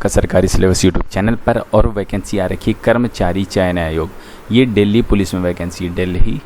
आपका सरकारी syllabus YouTube channel पर। और वैकेंसी आ रखी है कर्मचारी चयन आयोग, ये दिल्ली पुलिस में वैकेंसी, दिल्ली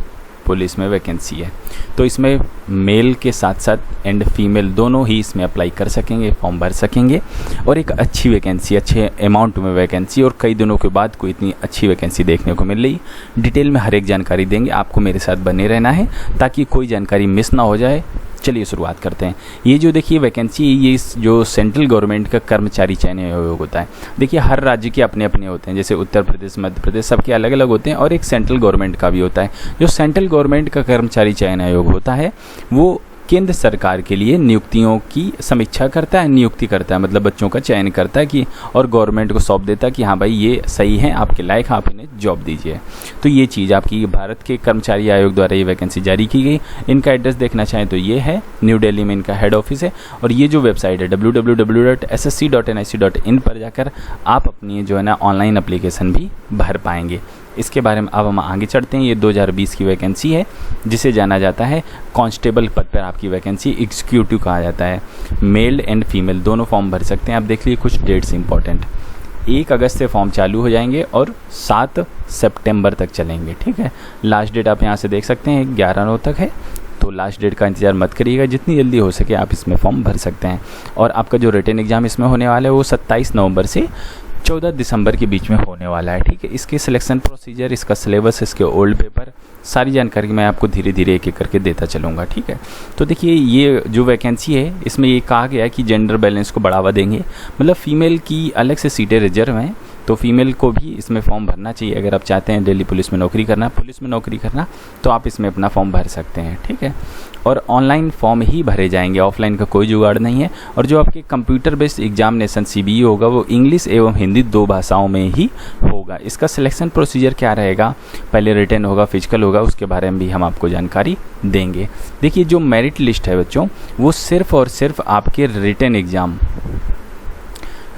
पुलिस में वैकेंसी है। तो इसमें मेल के साथ साथ एंड फीमेल दोनों ही इसमें अप्लाई कर सकेंगे, फॉर्म भर सकेंगे। और एक अच्छी वैकेंसी, अच्छे अमाउंट में वैकेंसी, और कई दिनों के बाद कोई इतनी अच्छी वैकेंसी देखने को मिल रही। डिटेल में हर एक जानकारी देंगे, आपको मेरे साथ बने रहना है ताकि कोई जानकारी मिस ना हो जाए। चलिए शुरुआत करते हैं। ये जो देखिए वैकेंसी, ये जो सेंट्रल गवर्नमेंट का कर्मचारी चयन आयोग होता है। देखिए हर राज्य के अपने अपने होते हैं, जैसे उत्तर प्रदेश, मध्य प्रदेश, सबके अलग अलग होते हैं। और एक सेंट्रल गवर्नमेंट का भी होता है। जो सेंट्रल गवर्नमेंट का कर्मचारी चयन आयोग होता है वो केंद्र सरकार के लिए नियुक्तियों की समीक्षा करता है, नियुक्ति करता है, मतलब बच्चों का चयन करता है कि, और गवर्नमेंट को सौंप देता है कि हाँ भाई ये सही है, आपके लायक, आप इन्हें जॉब दीजिए। तो ये चीज़ आपकी भारत के कर्मचारी आयोग द्वारा ये वैकेंसी जारी की गई। इनका एड्रेस देखना चाहें तो ये है, न्यू दिल्ली में इनका हेड ऑफिस है। और ये जो वेबसाइट है www.ssc.nic.in पर जाकर आप अपनी जो है ना ऑनलाइन एप्लीकेशन भी भर पाएंगे। इसके बारे में अब हम आगे चढ़ते हैं। ये 2020 की वैकेंसी है, जिसे जाना जाता है कांस्टेबल पद पर आपकी वैकेंसी, एग्जीक्यूटिव कहा जाता है। मेल एंड फीमेल दोनों फॉर्म भर सकते हैं। आप देख लीजिए कुछ डेट्स इंपॉर्टेंट, 1 अगस्त से फॉर्म चालू हो जाएंगे और 7 सितंबर तक चलेंगे। ठीक है, लास्ट डेट आप यहाँ से देख सकते हैं 11/9 तक है। तो लास्ट डेट का इंतजार मत करिएगा, जितनी जल्दी हो सके आप इसमें फॉर्म भर सकते हैं। और आपका जो रिटन एग्जाम इसमें होने वाला है वो 27 नवंबर से 14 दिसंबर के बीच में होने वाला है। ठीक है, इसके सिलेक्शन प्रोसीजर, इसका सिलेबस, इसके ओल्ड पेपर, सारी जानकारी मैं आपको धीरे धीरे एक एक करके देता चलूँगा। ठीक है, तो देखिए ये जो वैकेंसी है इसमें ये कहा गया है कि जेंडर बैलेंस को बढ़ावा देंगे, मतलब फीमेल की अलग से सीटें रिजर्व हैं, तो फीमेल को भी इसमें फॉर्म भरना चाहिए। अगर आप चाहते हैं दिल्ली पुलिस में नौकरी करना, तो आप इसमें अपना फॉर्म भर सकते हैं। ठीक है, और ऑनलाइन फॉर्म ही भरे जाएंगे, ऑफलाइन का कोई जुगाड़ नहीं है। और जो आपके कंप्यूटर बेस्ड एग्जामिनेशन CBE होगा वो इंग्लिश एवं हिंदी 2 भाषाओं में ही होगा। इसका सिलेक्शन प्रोसीजर क्या रहेगा, पहले रिटन होगा, फिजिकल होगा, उसके बारे में भी हम आपको जानकारी देंगे। देखिए जो मेरिट लिस्ट है बच्चों, वो सिर्फ और सिर्फ आपके रिटन एग्ज़ाम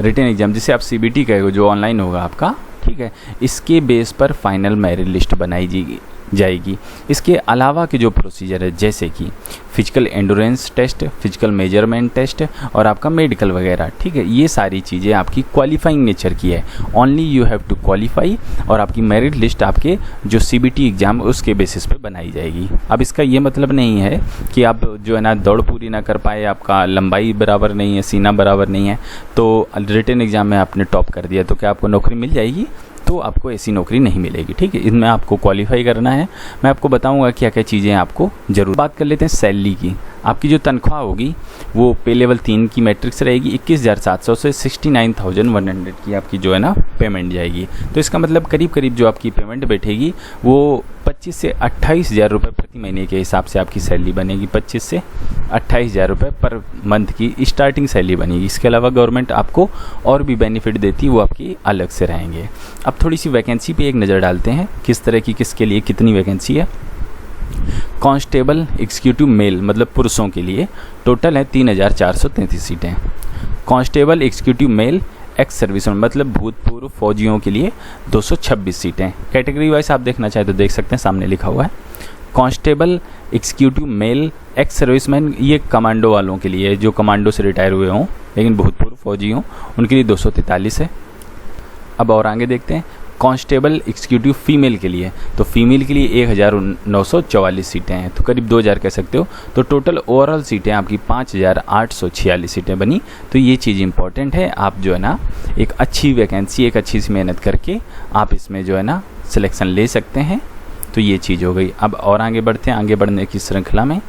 जिसे आप CBT कहेंगे, जो ऑनलाइन होगा आपका, ठीक है, इसके बेस पर फाइनल मेरिट लिस्ट बनाई जाएगी। इसके अलावा के जो प्रोसीजर है, जैसे कि physical endurance test, physical measurement test और आपका मेडिकल वगैरह, ठीक है, ये सारी चीज़ें आपकी क्वालिफाइंग नेचर की है। Only you have to qualify, और आपकी मेरिट लिस्ट आपके जो CBT एग्ज़ाम उसके बेसिस पे बनाई जाएगी। अब इसका ये मतलब नहीं है कि आप जो है ना दौड़ पूरी ना कर पाए, आपका लंबाई बराबर नहीं है, सीना बराबर नहीं है, तो रिटन एग्ज़ाम में आपने टॉप कर दिया तो क्या आपको नौकरी मिल जाएगी? तो आपको ऐसी नौकरी नहीं मिलेगी। ठीक है, इसमें आपको क्वालिफाई करना है। मैं आपको बताऊंगा क्या क्या चीज़ें आपको जरूर। बात कर लेते हैं सैलरी की। आपकी जो तनख्वाह होगी वो पे लेवल 3 की मैट्रिक्स रहेगी। 21,700 से 69,100 की आपकी जो है ना पेमेंट जाएगी। तो इसका मतलब करीब करीब जो आपकी पेमेंट बैठेगी वो 25 से 28,000 रुपये प्रति महीने के हिसाब से आपकी सैलरी बनेगी। 25 से 28,000 रुपये पर मंथ की स्टार्टिंग सैलरी बनेगी। इसके अलावा गवर्नमेंट आपको और भी बेनिफिट देती है, वो आपकी अलग से रहेंगे। अब थोड़ी सी वैकेंसी पे एक नज़र डालते हैं, किस तरह की, किसके लिए कितनी वैकेंसी है। कांस्टेबल एग्जीक्यूटिव मेल, मतलब पुरुषों के लिए टोटल है 3,433 सीटें। Constable executive mail ex serviceman, मतलब भूतपूर्व फौजियों के लिए 226 सीटें। कैटेगरी वाइज आप देखना चाहे तो देख सकते हैं, सामने लिखा हुआ है constable executive mail ex serviceman, ये कमांडो वालों के लिए, जो कमांडो से रिटायर हुए हों लेकिन भूतपूर्व फौजी हों, उनके लिए 243 है। अब और आगे देखते हैं कांस्टेबल एग्जीक्यूटिव फीमेल के लिए, तो फीमेल के लिए 1,944 सीटें हैं, तो करीब 2,000 कह सकते हो। तो टोटल ओवरऑल सीटें आपकी 5,846 सीटें बनी। तो ये चीज़ इंपॉर्टेंट है, आप जो है ना एक अच्छी वैकेंसी, एक अच्छी सी मेहनत करके आप इसमें जो है ना सिलेक्शन ले सकते हैं। तो ये चीज़ हो गई। अब और आगे बढ़ते हैं। आगे बढ़ने की श्रृंखला में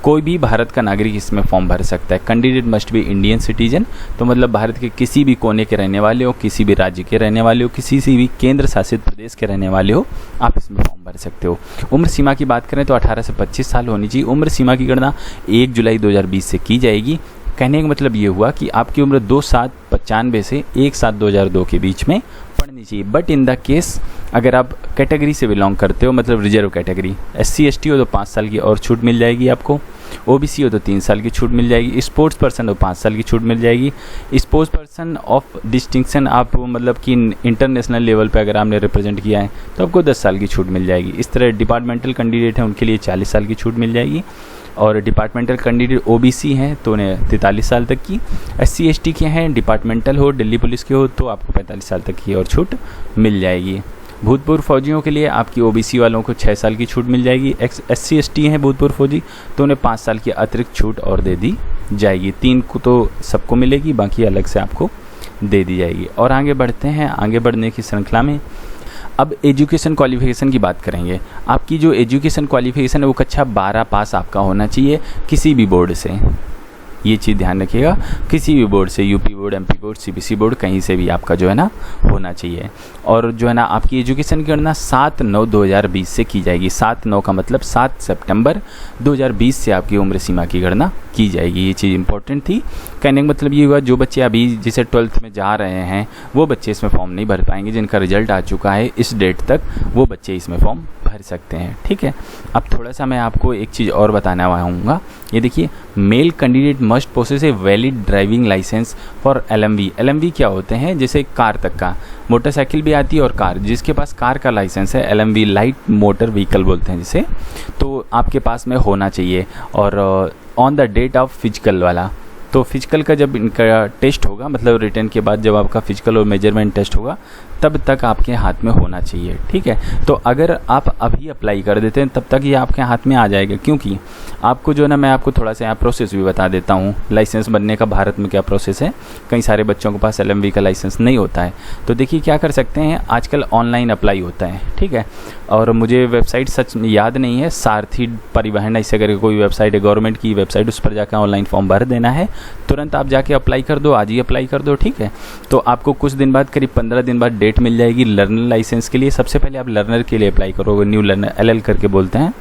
कोई भी भारत का नागरिक इसमें फॉर्म भर सकता है। Candidate must be Indian citizen, तो मतलब भारत के किसी भी कोने के रहने वाले हो, किसी भी राज्य के रहने वाले हो, किसी से भी केंद्र शासित प्रदेश के रहने वाले हो, आप इसमें फॉर्म भर सकते हो। उम्र सीमा की बात करें तो 18 से 25 साल होनी चाहिए। उम्र सीमा की गणना 1 जुलाई 2020 से की जाएगी। कहने का मतलब ये हुआ कि आपकी उम्र 2/7/95 से 1/7/2002 के बीच में पड़नी चाहिए। बट इन द केस अगर आप कैटेगरी से बिलोंग करते हो, मतलब रिजर्व कैटेगरी, SC ST हो तो 5 साल की और छूट मिल जाएगी आपको, OBC हो तो 3 साल की छूट मिल जाएगी, स्पोर्ट्स पर्सन हो 5 साल की छूट मिल जाएगी, स्पोर्ट्स पर्सन ऑफ डिस्टिंक्शन आप मतलब कि इंटरनेशनल लेवल पे अगर आपने रिप्रेजेंट किया है तो आपको 10 साल की छूट मिल जाएगी। इस तरह डिपार्टमेंटल कैंडिडेट हैं उनके लिए 40 साल की छूट मिल जाएगी। और डिपार्टमेंटल कैंडिडेट ओबीसी हैं तो उन्हें 43 साल तक की, SC ST के हैं, डिपार्टमेंटल हो, दिल्ली पुलिस के हो तो आपको 45 साल तक की और छूट मिल जाएगी। भूतपूर्व फौजियों के लिए आपकी ओबीसी वालों को 6 साल की छूट मिल जाएगी। SC ST हैं भूतपूर्व फौजी तो उन्हें 5 साल की अतिरिक्त छूट और दे दी जाएगी। 3 को तो सबको मिलेगी, बाकी अलग से आपको दे दी जाएगी। और आगे बढ़ते हैं, आगे बढ़ने की श्रृंखला में अब एजुकेशन क्वालिफिकेशन की बात करेंगे। आपकी जो एजुकेशन क्वालिफिकेशन है वो कक्षा 12 पास आपका होना चाहिए किसी भी बोर्ड से, ये चीज़ ध्यान रखिएगा, किसी भी बोर्ड से, UP board, MP board, CBC board, कहीं से भी आपका जो है ना होना चाहिए। और जो है ना आपकी एजुकेशन की गणना 7/9/2020 से की जाएगी। 7/9 का मतलब 7 सितंबर 2020 से आपकी उम्र सीमा की गणना की जाएगी। ये चीज़ इंपॉर्टेंट थी। कहने का मतलब ये हुआ जो बच्चे अभी जैसे 12th में जा रहे हैं वो बच्चे इसमें फॉर्म नहीं भर पाएंगे, जिनका रिजल्ट आ चुका है इस डेट तक वो बच्चे इसमें फॉर्म भर सकते हैं। ठीक है, अब थोड़ा सा मैं आपको एक चीज़ और बताना चाहूँगा। ये देखिए, male candidate must possess a valid driving licence for LMV। LMV क्या होते हैं, जैसे कार तक का, मोटरसाइकिल भी आती है और कार, जिसके पास कार का लाइसेंस है, LMV लाइट मोटर व्हीकल बोलते हैं जिसे, तो आपके पास में होना चाहिए। और on the date of physical वाला, तो फिजिकल का जब इनका टेस्ट होगा, मतलब रिटर्न के बाद जब आपका फिजिकल और मेजरमेंट टेस्ट होगा तब तक आपके हाथ में होना चाहिए। ठीक है, तो अगर आप अभी अप्लाई कर देते हैं तब तक ये आपके हाथ में आ जाएगा, क्योंकि आपको जो ना मैं आपको थोड़ा सा यहाँ प्रोसेस भी बता देता हूँ लाइसेंस बनने का भारत में क्या प्रोसेस है। कई सारे बच्चों के पास LMV का लाइसेंस नहीं होता है, तो देखिए क्या कर सकते हैं, आजकल ऑनलाइन अप्लाई होता है। ठीक है, और मुझे वेबसाइट सच याद नहीं है, सारथी परिवहन ऐसे करके कोई वेबसाइट है, गवर्नमेंट की वेबसाइट, उस पर जाकर ऑनलाइन फॉर्म भर देना है, तुरंत आप जाके अप्लाई कर दो, आज ही अप्लाई कर दो। ठीक है, तो आपको कुछ दिन बाद, करीब 15 दिन बाद डेट मिल जाएगी लर्नर लाइसेंस के लिए। सबसे पहले आप लर्नर के लिए अप्लाई करोगे, न्यू लर्नर LL करके बोलते हैं।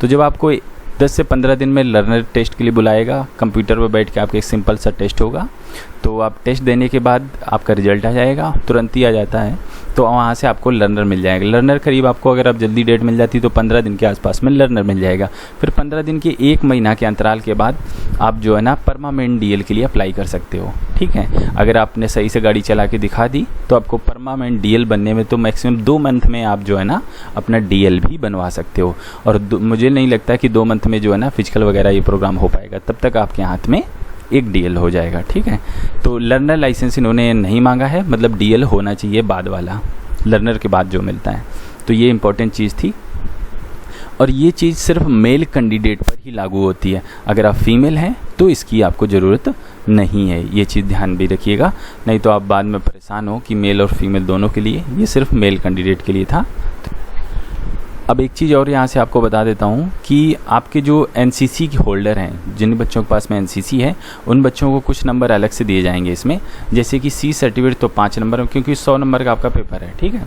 तो जब आपको 10 से 15 दिन में लर्नर टेस्ट के लिए बुलाएगा, कंप्यूटर पर बैठ के आपका एक सिंपल सा टेस्ट होगा, तो आप टेस्ट देने के बाद आपका रिजल्ट आ जाएगा, तुरंत ही आ जाता है, तो वहाँ से आपको लर्नर मिल जाएगा। लर्नर करीब आपको, अगर आप जल्दी डेट मिल जाती तो 15 दिन के आसपास में लर्नर मिल जाएगा। फिर 15 दिन के 1 महीना के अंतराल के बाद आप जो है ना परमानेंट DL के लिए अप्लाई कर सकते हो। ठीक है, अगर आपने सही से गाड़ी चला के दिखा दी तो आपको परमानेंट DL बनने में तो मैक्सिमम 2 मंथ में आप जो है ना अपना DL भी बनवा सकते हो। और मुझे नहीं लगता कि 2 मंथ में जो है ना फिजिकल वगैरह ये प्रोग्राम हो पाएगा, तब तक आपके हाथ में एक DL हो जाएगा। ठीक है, तो लर्नर लाइसेंस इन्होंने नहीं मांगा है, मतलब DL होना चाहिए बाद वाला, लर्नर के बाद जो मिलता है। तो ये इंपॉर्टेंट चीज़ थी, और ये चीज़ सिर्फ मेल कैंडिडेट पर ही लागू होती है। अगर आप फीमेल हैं तो इसकी आपको ज़रूरत नहीं है, ये चीज़ ध्यान भी रखिएगा, नहीं तो आप बाद में परेशान हो कि मेल और फीमेल दोनों के लिए, ये सिर्फ मेल कैंडिडेट के लिए था। अब एक चीज़ और यहाँ से आपको बता देता हूँ कि आपके जो NCC के होल्डर हैं, जिन बच्चों के पास में NCC है, उन बच्चों को कुछ नंबर अलग से दिए जाएंगे इसमें, जैसे कि C सर्टिफिकेट तो 5 नंबर, क्योंकि 100 नंबर का आपका पेपर है। ठीक है,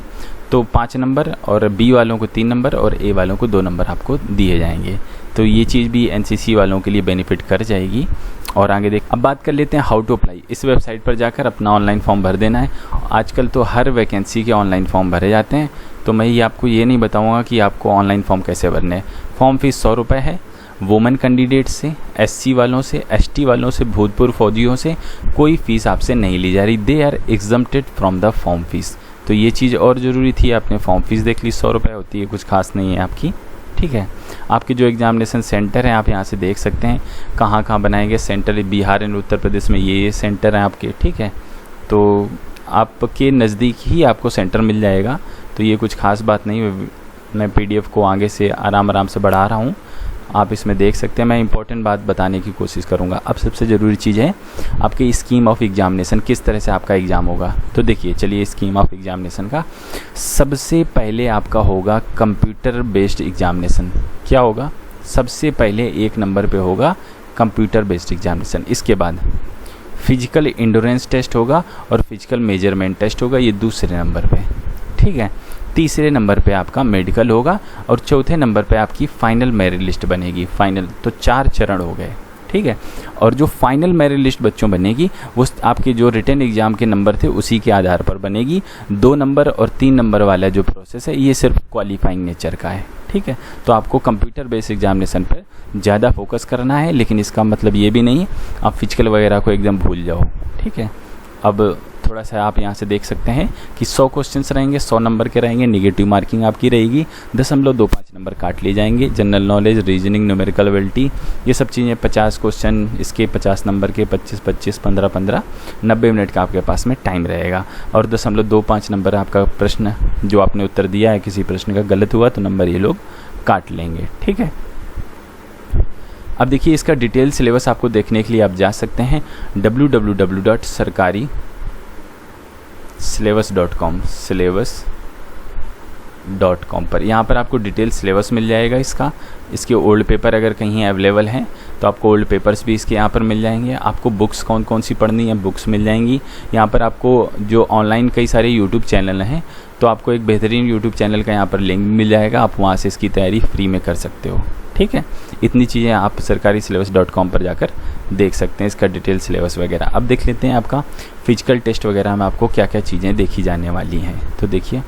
तो 5 नंबर, और B वालों को 3 नंबर और A वालों को 2 नंबर आपको दिए जाएंगे। तो ये चीज़ भी NCC वालों के लिए बेनिफिट कर जाएगी। और आगे देख, अब बात कर लेते हैं हाउ टू अप्लाई। इस वेबसाइट पर जाकर अपना ऑनलाइन फॉर्म भर देना है। आजकल तो हर वैकेंसी के ऑनलाइन फॉर्म भरे जाते हैं, तो मैं ये आपको ये नहीं बताऊंगा कि आपको ऑनलाइन फॉर्म कैसे भरने हैं। फॉर्म फीस 100 रुपये है। वुमेन कैंडिडेट से, SC वालों से, ST वालों से, भूतपूर्व फौजियों से कोई फ़ीस आपसे नहीं ली जा रही। They are exempted from the form fees. तो ये चीज़ और ज़रूरी थी, आपने फॉर्म फीस देख ली, 100 रुपये होती है, कुछ खास नहीं है आपकी। ठीक है, आपके जो एग्जामिनेशन सेंटर हैं आप यहाँ से देख सकते हैं कहाँ कहाँ बनाएंगे सेंटर। बिहार एंड उत्तर प्रदेश में ये सेंटर हैं आपके। ठीक है, तो आपके नज़दीक ही आपको सेंटर मिल जाएगा, तो ये कुछ खास बात नहीं। मैं PDF को आगे से आराम से बढ़ा रहा हूँ, आप इसमें देख सकते हैं। मैं इंपॉर्टेंट बात बताने की कोशिश करूँगा। अब सबसे ज़रूरी चीज़ है आपकी स्कीम ऑफ एग्जामिनेशन, किस तरह से आपका एग्ज़ाम होगा। तो देखिए, चलिए स्कीम ऑफ एग्जामिनेशन का सबसे पहले आपका होगा कंप्यूटर बेस्ड एग्जामिनेशन। क्या होगा, सबसे पहले 1 नंबर पे होगा कंप्यूटर बेस्ड एग्जामिनेशन। इसके बाद फिजिकल एंड्योरेंस टेस्ट होगा और फिजिकल मेजरमेंट टेस्ट होगा, ये दूसरे नंबर पे। ठीक है, तीसरे नंबर पे आपका मेडिकल होगा और चौथे नंबर पे आपकी फाइनल मेरिट लिस्ट बनेगी। फाइनल तो 4 चरण हो गए। ठीक है, और जो फाइनल मेरिट लिस्ट बच्चों बनेगी वो आपके जो रिटन एग्जाम के नंबर थे उसी के आधार पर बनेगी। 2 नंबर और 3 नंबर वाला जो प्रोसेस है ये सिर्फ क्वालिफाइंग नेचर का है। ठीक है, तो आपको कंप्यूटर बेस्ड एग्जामिनेशन पर ज़्यादा फोकस करना है, लेकिन इसका मतलब ये भी नहीं आप फिजिकल वगैरह को एकदम भूल जाओ। ठीक है, अब थोड़ा सा आप यहाँ से देख सकते हैं कि 100 क्वेश्चंस रहेंगे, 100 नंबर के रहेंगे, नेगेटिव मार्किंग आपकी रहेगी, 0.25 नंबर काट लिए जाएंगे। General knowledge, reasoning, numerical ability, ये सब चीज़ें 50 क्वेश्चन इसके 50 नंबर के, 25-25, 15-15, 90 मिनट का आपके पास में टाइम रहेगा। और 0.25 नंबर आपका प्रश्न जो आपने उत्तर दिया है किसी प्रश्न का गलत हुआ तो नंबर ये लोग काट लेंगे, ठीक है। अब देखिए इसका डिटेल सिलेबस आपको देखने के लिए आप जा सकते हैं www.sarkari-syllabus.com syllabus.com पर। यहाँ पर आपको डिटेल सिलेबस मिल जाएगा इसके ओल्ड पेपर अगर कहीं अवेलेबल हैं तो आपको ओल्ड पेपर्स भी इसके यहाँ पर मिल जाएंगे। आपको बुक्स कौन कौन सी पढ़नी है बुक्स मिल जाएंगी। यहाँ पर आपको जो ऑनलाइन कई सारे यूट्यूब चैनल हैं तो आपको एक बेहतरीन यूट्यूब चैनल का यहाँ पर लिंक मिल जाएगा, आप वहाँ से इसकी तैयारी फ्री में कर सकते हो, ठीक है। इतनी चीज़ें आप sarkari-syllabus.com पर जाकर देख सकते हैं, इसका डिटेल सिलेबस वगैरह। अब देख लेते हैं आपका फिजिकल टेस्ट वगैरह में आपको क्या क्या चीज़ें देखी जाने वाली हैं। तो देखिए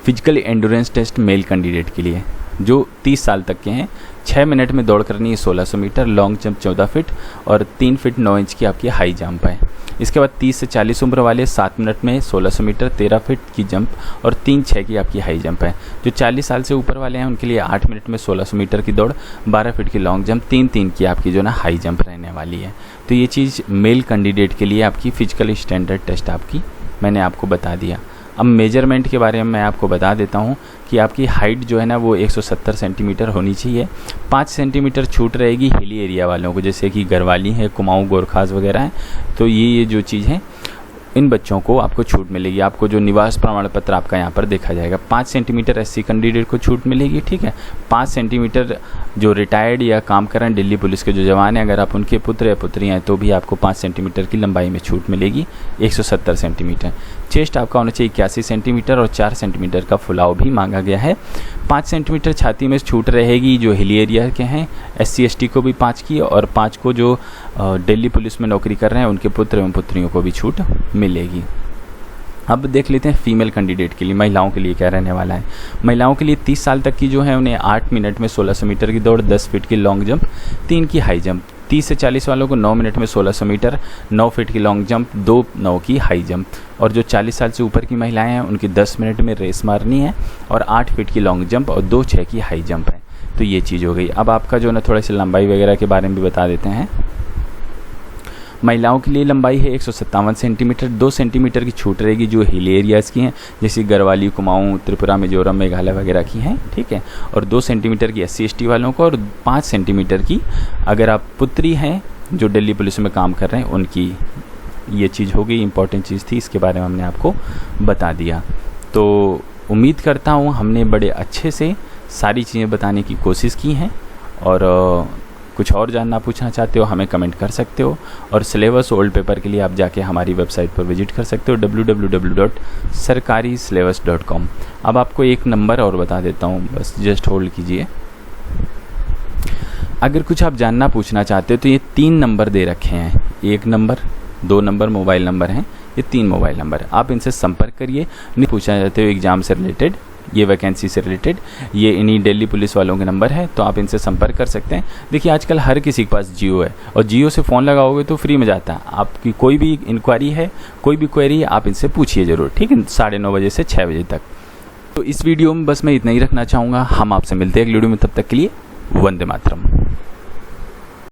physical endurance test male candidate के लिए जो 30 साल तक के हैं, 6 मिनट में दौड़ करनी है 1600 मीटर, लॉन्ग जंप 14 फीट और 3 फीट 9 इंच की आपकी हाई जंप है। इसके बाद 30 से 40 उम्र वाले 7 मिनट में 1600 मीटर, 13 फीट की जंप और 3-6 की आपकी हाई जंप है। जो 40 साल से ऊपर वाले हैं उनके लिए 8 मिनट में 1600 मीटर की दौड़, 12 फीट की लॉन्ग जंप, 3-3 की आपकी जो ना हाई जंप रहने वाली है। तो ये चीज़ मेल कैंडिडेट के लिए आपकी फिजिकल स्टैंडर्ड टेस्ट आपकी मैंने आपको बता दिया। अब मेजरमेंट के बारे में मैं आपको बता देता हूँ कि आपकी हाइट जो है ना वो 170 सेंटीमीटर होनी चाहिए। 5 सेंटीमीटर छूट रहेगी हिली एरिया वालों को, जैसे कि गढ़वाली है, कुमाऊँ, गोरखास वगैरह हैं, तो ये जो चीज़ है इन बच्चों को आपको छूट मिलेगी। आपको जो निवास प्रमाण पत्र आपका यहाँ पर देखा जाएगा। 5 सेंटीमीटर SC कैंडिडेट को छूट मिलेगी, ठीक है। 5 सेंटीमीटर जो रिटायर्ड या काम कर रहे हैं दिल्ली पुलिस के जो जवान हैं, अगर आप उनके पुत्र या पुत्री हैं तो भी आपको 5 सेंटीमीटर की लंबाई में छूट मिलेगी, 170 सेंटीमीटर। चेस्ट आपका होना चाहिए 81 सेंटीमीटर और 4 सेंटीमीटर का फुलाव भी मांगा गया है। 5 सेंटीमीटर छाती में छूट रहेगी जो हिली एरिया के हैं, SC ST को भी 5 की, और 5 को जो दिल्ली पुलिस में नौकरी कर रहे हैं उनके पुत्र एवं पुत्रियों को भी छूट मिलेगी। अब देख लेते हैं फीमेल कैंडिडेट के लिए, महिलाओं के लिए क्या रहने वाला है। महिलाओं के लिए 30 साल तक की जो है उन्हें 8 मिनट में 1600 मीटर की दौड़, 10 फीट की लॉन्ग जंप, 3 की हाई जंप। 30 से 40 वालों को 9 मिनट में 1600 मीटर, 9 फीट की लॉन्ग जंप, 2-9 की हाई जंप। और जो 40 साल से ऊपर की महिलाएं हैं उनकी 10 मिनट में रेस मारनी है और 8 फीट की लॉन्ग जंप और 2-6 की हाई जंप है। तो ये चीज़ हो गई। अब आपका जो ना थोड़ा सी लंबाई वगैरह के बारे में भी बता देते हैं। महिलाओं के लिए लंबाई है 157 सेंटीमीटर, 2 सेंटीमीटर की छूट रहेगी जो हिल एरियाज़ की हैं, जैसे गढ़वाली, कुमाऊँ, त्रिपुरा, मिजोरम, मेघालय वगैरह की हैं, ठीक है। और 2 सेंटीमीटर की SC ST वालों को, और 5 सेंटीमीटर की अगर आप पुत्री हैं जो दिल्ली पुलिस में काम कर रहे हैं उनकी। ये चीज़ हो गई, इंपॉर्टेंट चीज़ थी, इसके बारे में हमने आपको बता दिया। तो उम्मीद करता हूँ हमने बड़े अच्छे से सारी चीज़ें बताने की कोशिश की हैं, और कुछ और जानना पूछना चाहते हो हमें कमेंट कर सकते हो। और सिलेबस ओल्ड पेपर के लिए आप जाके हमारी वेबसाइट पर विजिट कर सकते हो www.sarkari-syllabus.com। अब आपको एक नंबर और बता देता हूँ, बस जस्ट होल्ड कीजिए। अगर कुछ आप जानना पूछना चाहते हो तो ये 3 नंबर दे रखे हैं, 1 नंबर, 2 नंबर मोबाइल नंबर हैं, ये 3 मोबाइल नंबर। आप इनसे संपर्क करिए। नहीं पूछना चाहते हो एग्ज़ाम से रिलेटेड, ये वैकेंसी से रिलेटेड, ये इन्हीं दिल्ली पुलिस वालों के नंबर है, तो आप इनसे संपर्क कर सकते हैं। देखिए आजकल हर किसी के पास जियो है, और जियो से फ़ोन लगाओगे तो फ्री में जाता है। आपकी कोई भी इंक्वायरी है, कोई भी क्वेरी है, आप इनसे पूछिए ज़रूर, ठीक है, 9:30 बजे से 6 बजे तक। तो इस वीडियो में बस मैं इतना ही रखना चाहूँगा। हम आपसे मिलते हैं अगली वीडियो में, तब तक के लिए वंदे मातरम।